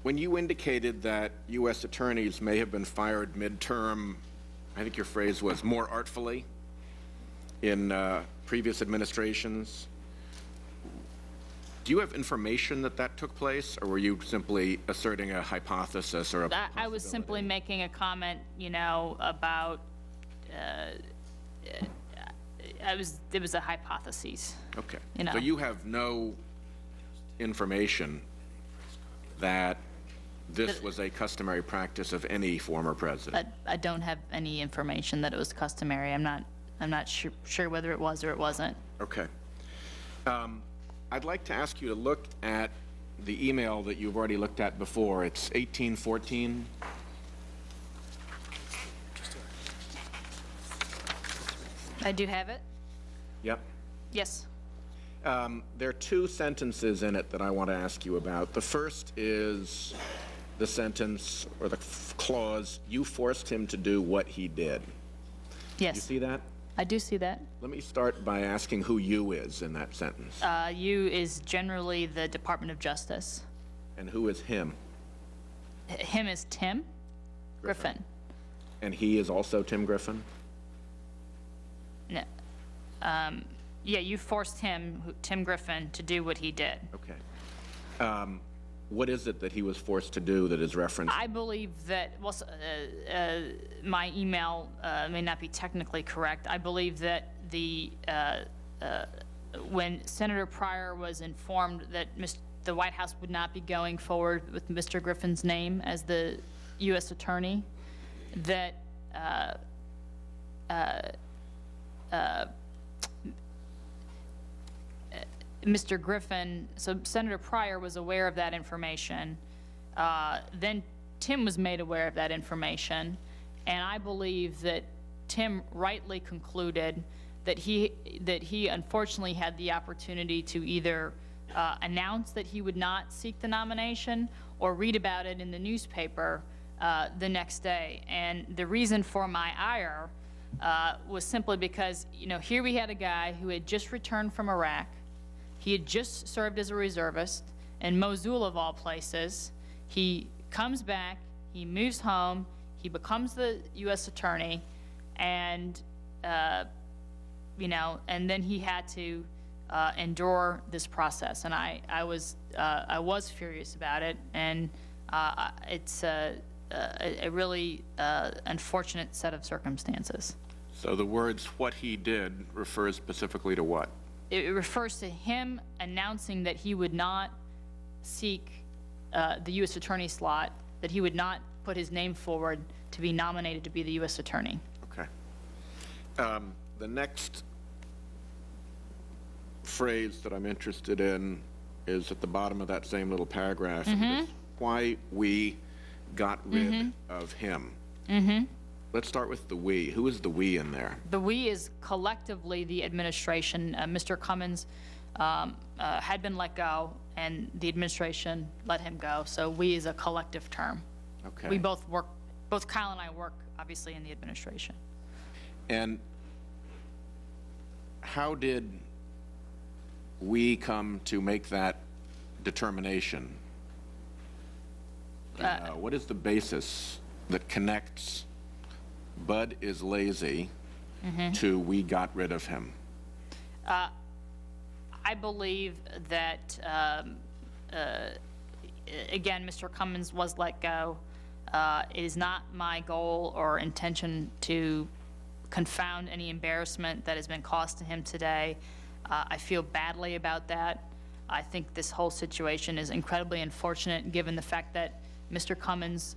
When you indicated that U.S. attorneys may have been fired midterm, I think your phrase was more artfully in previous administrations, do you have information that that took place, or were you simply asserting a hypothesis or a possibility? I was simply making a comment, you know, about it was a hypothesis. Okay. You know. So you have no information that this was a customary practice of any former president? I don't have any information that it was customary. I'm not sure whether it was or it wasn't. Okay. I'd like to ask you to look at the email that you've already looked at before. It's 1814. I do have it. Yep. Yes. There are two sentences in it that I want to ask you about. The first is the sentence or the clause, you forced him to do what he did. Yes. You see that? I do see that. Let me start by asking who you is in that sentence. You is generally the Department of Justice. And who is him? Him is Tim Griffin. And he is also Tim Griffin? No. Yeah, you forced him, Tim Griffin, to do what he did. Okay. What is it that he was forced to do that is referenced? I believe that, well, my email may not be technically correct. I believe that when Senator Pryor was informed that the White House would not be going forward with Mr. Griffin's name as the U.S. Attorney, that Mr. Griffin, so Senator Pryor was aware of that information. Then Tim was made aware of that information, and I believe that Tim rightly concluded that he unfortunately had the opportunity to either announce that he would not seek the nomination or read about it in the newspaper the next day. And the reason for my ire was simply because, you know, here we had a guy who had just returned from Iraq. He had just served as a reservist in Mosul, of all places. He comes back, he moves home, he becomes the U.S. Attorney, and, you know, and then he had to endure this process. And I was furious about it, and it's a really unfortunate set of circumstances. So the words, what he did, refers specifically to what? It refers to him announcing that he would not seek the U.S. Attorney slot, that he would not put his name forward to be nominated to be the U.S. Attorney. Okay. The next phrase that I'm interested in is at the bottom of that same little paragraph. It's why we got rid of him. Let's start with the we. Who is the we in there? The we is collectively the administration. Mr. Cummins had been let go, and the administration let him go. So we is a collective term. Okay. We both Kyle and I work, obviously, in the administration. And how did we come to make that determination? What is the basis that connects Bud is lazy to we got rid of him? I believe that, again, Mr. Cummins was let go. It is not my goal or intention to confound any embarrassment that has been caused to him today. I feel badly about that. I think this whole situation is incredibly unfortunate given the fact that Mr. Cummins,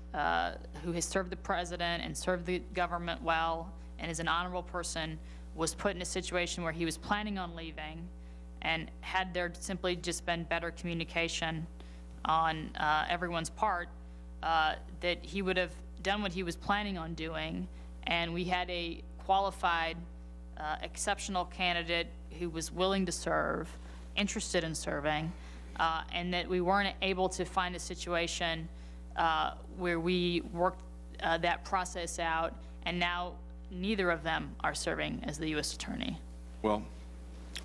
who has served the president and served the government well and is an honorable person, was put in a situation where he was planning on leaving, and had there simply just been better communication on everyone's part, that he would have done what he was planning on doing, and we had a qualified, exceptional candidate who was willing to serve, interested in serving, and that we weren't able to find a situation where we worked that process out, and now neither of them are serving as the U.S. Attorney. Well,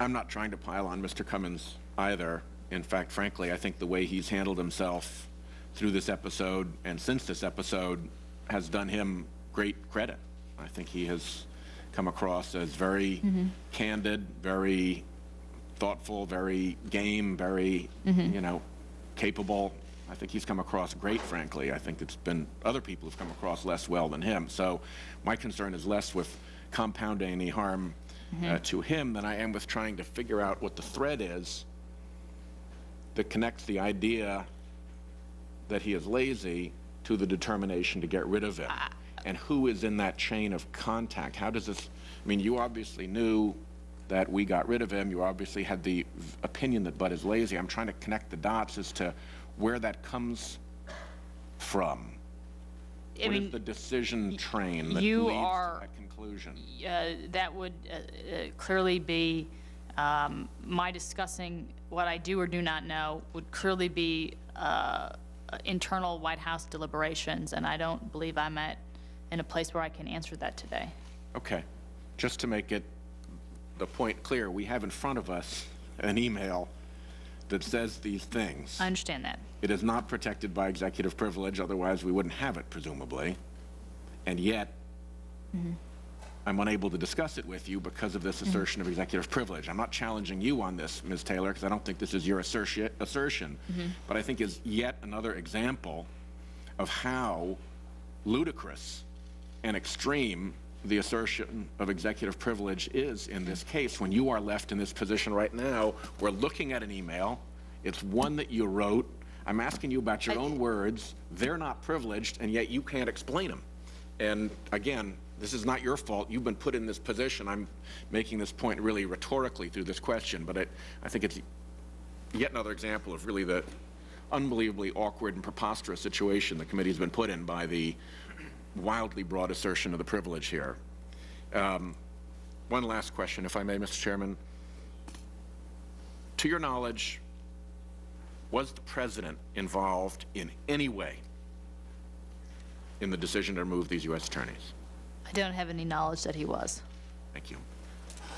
I'm not trying to pile on Mr. Cummins either, In fact, frankly, I think the way he's handled himself through this episode and since this episode has done him great credit. I think he has come across as very candid, very thoughtful, very game, very, capable. I think he's come across great, frankly. I think it's been other people who've come across less well than him. So my concern is less with compounding any harm to him than I am with trying to figure out what the thread is that connects the idea that he is lazy to the determination to get rid of him. And who is in that chain of contact? How does this, I mean, you obviously knew that we got rid of him. You obviously had the opinion that Bud is lazy. I'm trying to connect the dots as to where that comes from. What is the decision train that leads to that conclusion? That would clearly be my discussing what I do or do not know would clearly be internal White House deliberations, and I don't believe I'm in a place where I can answer that today. Okay. Just to make it the point clear, we have in front of us an email that says these things. I understand that. It is not protected by executive privilege, otherwise we wouldn't have it, presumably. And yet, I'm unable to discuss it with you because of this assertion of executive privilege. I'm not challenging you on this, Ms. Taylor, because I don't think this is your assertion, but I think is yet another example of how ludicrous and extreme the assertion of executive privilege is in this case. When you are left in this position right now, we're looking at an email. It's one that you wrote. I'm asking you about your own words. They're not privileged, and yet you can't explain them. And again, this is not your fault. You've been put in this position. I'm making this point really rhetorically through this question, but I think it's yet another example of really the unbelievably awkward and preposterous situation the committee's been put in by the wildly broad assertion of the privilege here. One last question, if I may, Mr. Chairman. To your knowledge, was the president involved in any way in the decision to remove these U.S. attorneys? I don't have any knowledge that he was. Thank you.